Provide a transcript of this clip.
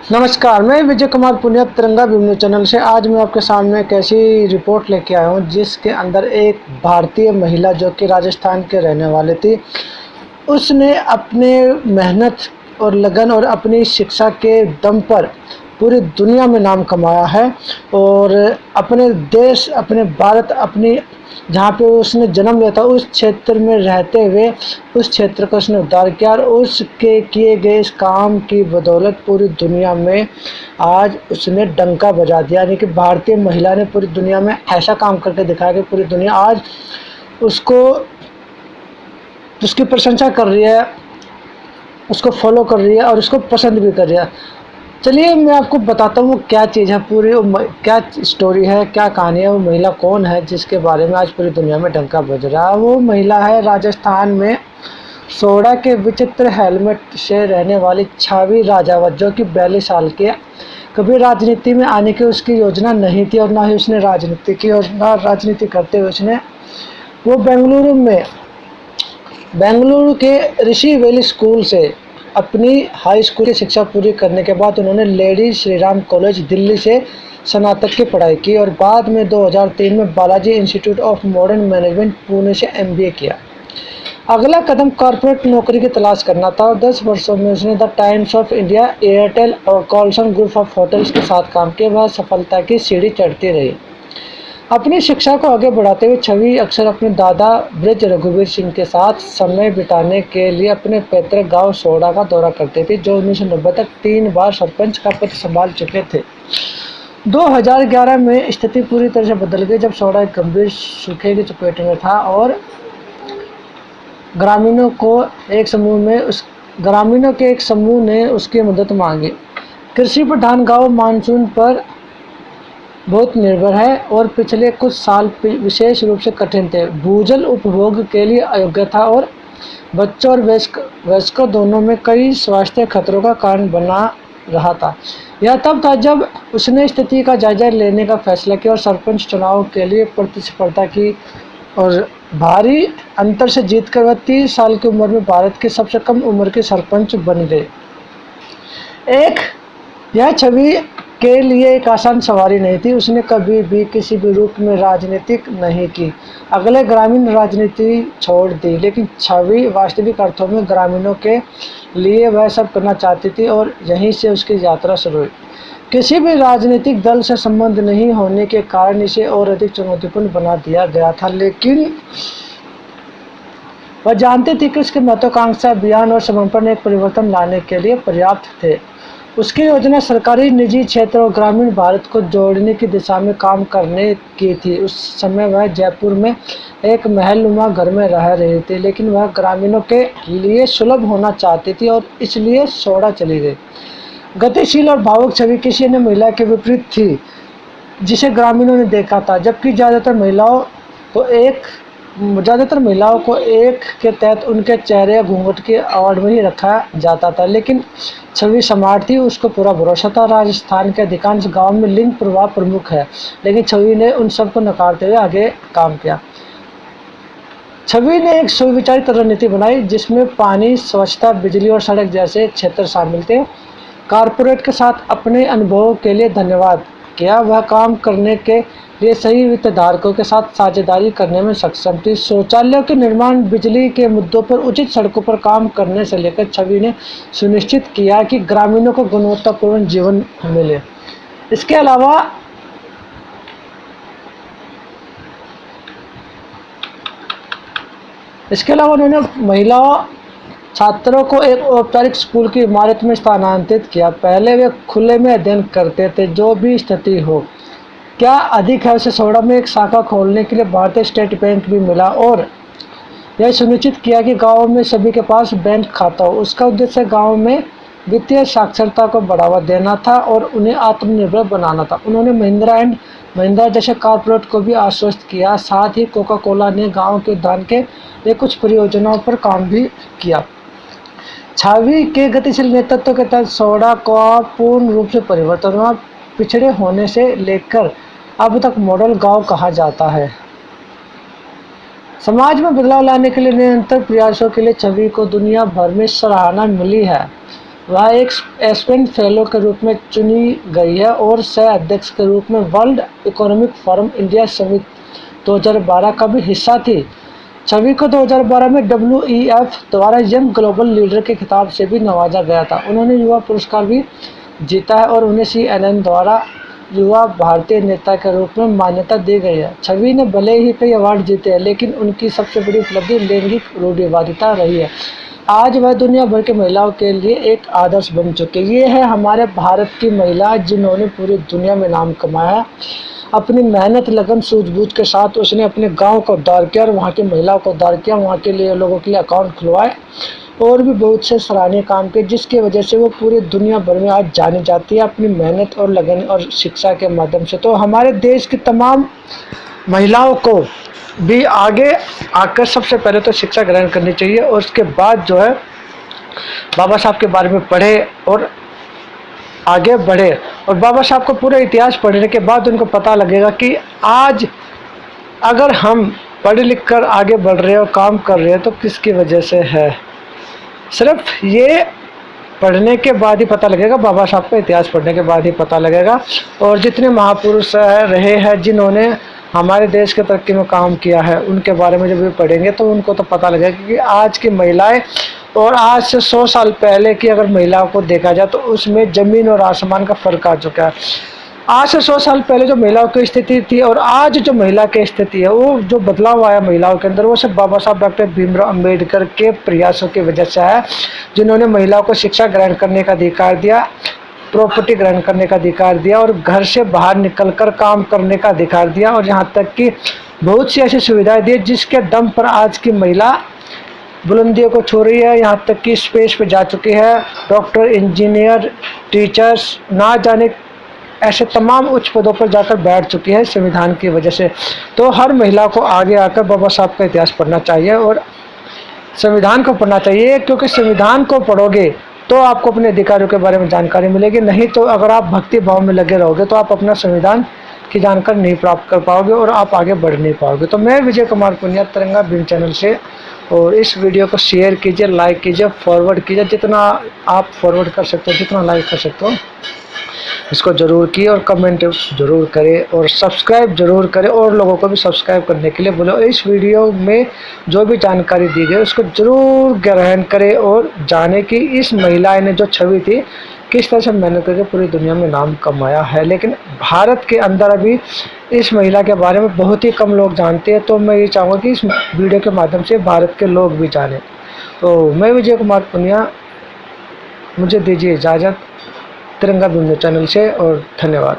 नमस्कार, मैं विजय कुमार पुनिया तिरंगा न्यूज़ चैनल से। आज मैं आपके सामने एक ऐसी रिपोर्ट लेके आया हूँ जिसके अंदर एक भारतीय महिला जो कि राजस्थान के रहने वाली थी, उसने अपने मेहनत और लगन और अपनी शिक्षा के दम पर पूरी दुनिया में नाम कमाया है और अपने देश, अपने भारत, अपनी जहाँ पे उसने जन्म लिया था उस क्षेत्र में रहते हुए उस क्षेत्र का उसने उद्धार किया और उसके किए गए इस काम की बदौलत पूरी दुनिया में आज उसने डंका बजा दिया। यानी कि भारतीय महिला ने पूरी दुनिया में ऐसा काम करके दिखाया कि पूरी दुनिया आज उसको उसकी प्रशंसा कर रही है, उसको फॉलो कर रही है और उसको पसंद भी कर रही है। चलिए मैं आपको बताता हूँ वो क्या चीज़ है, पूरी क्या स्टोरी है, क्या कहानी है, वो महिला कौन है जिसके बारे में आज पूरी दुनिया में डंका बज रहा है। वो महिला है राजस्थान में सोडा के विचित्र हेलमेट से रहने वाली छवि राजावत, जो कि 42 साल की है। कभी राजनीति में आने की उसकी योजना नहीं थी और ना ही उसने राजनीति की, और ना राजनीति करते हुए उसने वो बेंगलुरु के ऋषि वैली स्कूल से अपनी हाई स्कूल की शिक्षा पूरी करने के बाद उन्होंने लेडी श्रीराम कॉलेज दिल्ली से स्नातक की पढ़ाई की और बाद में 2003 में Balaji institute of modern management Pune से MBA किया। अगला कदम कॉर्पोरेट नौकरी की तलाश करना था और 10 वर्षों में उसने the times of India, Airtel और कॉल्सन ग्रुप ऑफ होटल्स के साथ काम किया। वह सफलता की सीढ़ी चढ़ती रही। अपनी शिक्षा को आगे बढ़ाते हुए छवि अक्सर अपने दादा ब्रज रघुवीर सिंह के साथ समय बिताने के लिए अपने पैतृक गांव सोडा का दौरा करते थे, जो 1990 तक 3 बार सरपंच का पद संभाल चुके थे। 2011 में स्थिति पूरी तरह से बदल गई जब सोडा एक गंभीर सूखे की चपेट में था और ग्रामीणों के एक समूह ने उसकी मदद मांगी। कृषि प्रधान गांव मानसून पर बहुत निर्भर है और पिछले कुछ साल विशेष रूप से कठिन थे। भूजल उपभोग के लिए अयोग्य था और बच्चों और वयस्कों दोनों में कई स्वास्थ्य खतरों का कारण बना रहा था। यह तब था जब उसने स्थिति का जायजा लेने का फैसला किया और सरपंच चुनाव के लिए प्रतिस्पर्धा की और भारी अंतर से जीतकर वह 30 साल की उम्र में भारत के सबसे कम उम्र के सरपंच बन गए। यह छवि के लिए एक आसान सवारी नहीं थी। उसने कभी भी किसी भी रूप में राजनीतिक नहीं की, अगले ग्रामीण राजनीति छोड़ दी, लेकिन छवि वास्तविक अर्थों में ग्रामीणों के लिए वह सब करना चाहती थी और यहीं से उसकी यात्रा शुरू हुई। किसी भी राजनीतिक दल से संबंध नहीं होने के कारण इसे और अधिक चुनौतीपूर्ण बना दिया गया था, लेकिन वह जानती थी कि उसकी महत्वाकांक्षा, अभियान और समर्पण एक परिवर्तन लाने के लिए पर्याप्त थे। उसकी योजना सरकारी, निजी क्षेत्र और ग्रामीण भारत को जोड़ने की दिशा में काम करने की थी। उस समय वह जयपुर में एक महलनुमा घर में रह रही थी, लेकिन वह ग्रामीणों के लिए सुलभ होना चाहती थी और इसलिए सोडा चली गई। गतिशील और भावुक छवि किसी अन्य महिला के विपरीत थी जिसे ग्रामीणों ने देखा था, जबकि ज़्यादातर महिलाओं को एक के तहत उनके चेहरे या घूंघट की आड़ में ही रखा जाता था, लेकिन छवि स्मार्ट थी, उसको पूरा भरोसा था। राजस्थान के अधिकांश गांव में लिंग प्रभाव प्रमुख है, लेकिन छवि ने उन सबको नकारते हुए आगे काम किया। छवि ने एक सुविचारित रणनीति बनाई जिसमें पानी, स्वच्छता, बिजली और सड़क जैसे क्षेत्र शामिल थे। कॉर्पोरेट के साथ अपने अनुभवों के लिए धन्यवाद किया। वह काम करने के लिए सही हितधारकों के साथ साझेदारी करने में सक्षम थी। शौचालयों के निर्माण, बिजली के मुद्दों पर, उचित सड़कों पर काम करने से लेकर छवि ने सुनिश्चित किया कि ग्रामीणों को गुणवत्तापूर्ण जीवन मिले। इसके अलावा उन्होंने महिलाओं छात्रों को एक औपचारिक स्कूल की इमारत में स्थानांतरित किया। पहले वे खुले में अध्ययन करते थे, जो भी स्थिति हो। क्या अधिक है, उसे सोडा में एक शाखा खोलने के लिए भारतीय स्टेट बैंक भी मिला और यह सुनिश्चित किया कि गांव में सभी के पास बैंक खाता हो। उसका उद्देश्य गांव में वित्तीय साक्षरता को बढ़ावा देना था और उन्हें आत्मनिर्भर बनाना था। उन्होंने महिंद्रा एंड महिंद्रा जैसे कॉर्पोरेट को भी आश्वस्त किया। साथ ही कोका कोला ने गाँव के उद्यान के लिए कुछ परियोजनाओं पर काम भी किया। छवि के गतिशील नेतृत्व के तहत सोडा का पूर्ण रूप से परिवर्तन हुआ। पिछड़े होने से लेकर अब तक मॉडल गांव कहा जाता है। समाज में बदलाव लाने के लिए निरंतर प्रयासों के लिए छवि को दुनिया भर में सराहना मिली है। वह एक एस्पेन फेलो के रूप में चुनी गई है और सह अध्यक्ष के रूप में world economic forum India summit 2012 का भी हिस्सा थी। छवि को 2012 में WEF द्वारा यंग ग्लोबल लीडर के खिताब से भी नवाजा गया था। उन्होंने युवा पुरस्कार भी जीता है और उन्हें CNN द्वारा युवा भारतीय नेता के रूप में मान्यता दी गई है। छवि ने भले ही कई अवार्ड जीते हैं, लेकिन उनकी सबसे बड़ी उपलब्धि लैंगिक रूढ़िवादिता रही है। आज वह दुनिया भर की महिलाओं के लिए एक आदर्श बन चुकी है। ये है हमारे भारत की महिला जिन्होंने पूरी दुनिया में नाम कमाया है। अपनी मेहनत, लगन, सूझबूझ के साथ उसने अपने गांव को उद्धार किया और वहाँ की महिलाओं को उद्धार किया, वहाँ के लिए लोगों के लिए अकाउंट खुलवाए और भी बहुत से सराहनीय काम किए, जिसकी वजह से वो पूरी दुनिया भर में आज जानी जाती है अपनी मेहनत और लगन और शिक्षा के माध्यम से। तो हमारे देश की तमाम महिलाओं को भी आगे आकर सबसे पहले तो शिक्षा ग्रहण करनी चाहिए और उसके बाद जो है बाबा साहब के बारे में पढ़े और आगे बढ़े। और बाबा साहब को पूरा इतिहास पढ़ने के बाद उनको पता लगेगा कि आज अगर हम पढ़ लिख कर आगे बढ़ रहे हैं और काम कर रहे हैं तो किसकी वजह से है। सिर्फ ये पढ़ने के बाद ही पता लगेगा, बाबा साहब का इतिहास पढ़ने के बाद ही पता लगेगा। और जितने महापुरुष रहे हैं जिन्होंने हमारे देश के तरक्की में काम किया है, उनके बारे में जब भी पढ़ेंगे तो उनको तो पता लगेगा कि आज की महिलाएं और आज से 100 साल पहले की अगर महिलाओं को देखा जाए तो उसमें ज़मीन और आसमान का फ़र्क आ चुका है। आज से 100 साल पहले जो महिलाओं की स्थिति थी और आज जो महिला की स्थिति है, वो जो बदलाव आया महिलाओं के अंदर, वो सब बाबा साहब डॉक्टर भीमराव अंबेडकर के प्रयासों की वजह से है, जिन्होंने महिलाओं को शिक्षा ग्रहण करने का अधिकार दिया, प्रॉपर्टी ग्रहण करने का अधिकार दिया और घर से बाहर निकलकर काम करने का अधिकार दिया और यहाँ तक कि बहुत सी ऐसी सुविधाएं दी जिसके दम पर आज की महिला बुलंदियों को छू रही है, यहाँ तक कि स्पेस पे जा चुकी है। डॉक्टर, इंजीनियर, टीचर्स, ना जाने ऐसे तमाम उच्च पदों पर जाकर बैठ चुकी है संविधान की वजह से। तो हर महिला को आगे आकर बाबा साहब का इतिहास पढ़ना चाहिए और संविधान को पढ़ना चाहिए, क्योंकि संविधान को पढ़ोगे तो आपको अपने अधिकारों के बारे में जानकारी मिलेगी। नहीं तो अगर आप भक्ति भाव में लगे रहोगे तो आप अपना संविधान की जानकारी नहीं प्राप्त कर पाओगे और आप आगे बढ़ नहीं पाओगे। तो मैं विजय कुमार पुनिया, तिरंगा भीम चैनल से, और इस वीडियो को शेयर कीजिए, लाइक कीजिए, फॉरवर्ड कीजिए, जितना आप फॉरवर्ड कर सकते हो, जितना लाइक कर सकते हो इसको ज़रूर कीजिए और कमेंट ज़रूर करें और सब्सक्राइब ज़रूर करें और लोगों को भी सब्सक्राइब करने के लिए बोले। और इस वीडियो में जो भी जानकारी दी गई उसको ज़रूर ग्रहण करें और जाने कि इस महिला ने जो छवि थी किस तरह से मेहनत करके पूरी दुनिया में नाम कमाया है। लेकिन भारत के अंदर अभी इस महिला के बारे में बहुत ही कम लोग जानते हैं। तो मैं ये चाहूँगा कि इस वीडियो के माध्यम से भारत के लोग भी जानें। तो मैं विजय कुमार पुनिया, मुझे दीजिए इजाज़त तिरंगा भीम चैनल से, और धन्यवाद।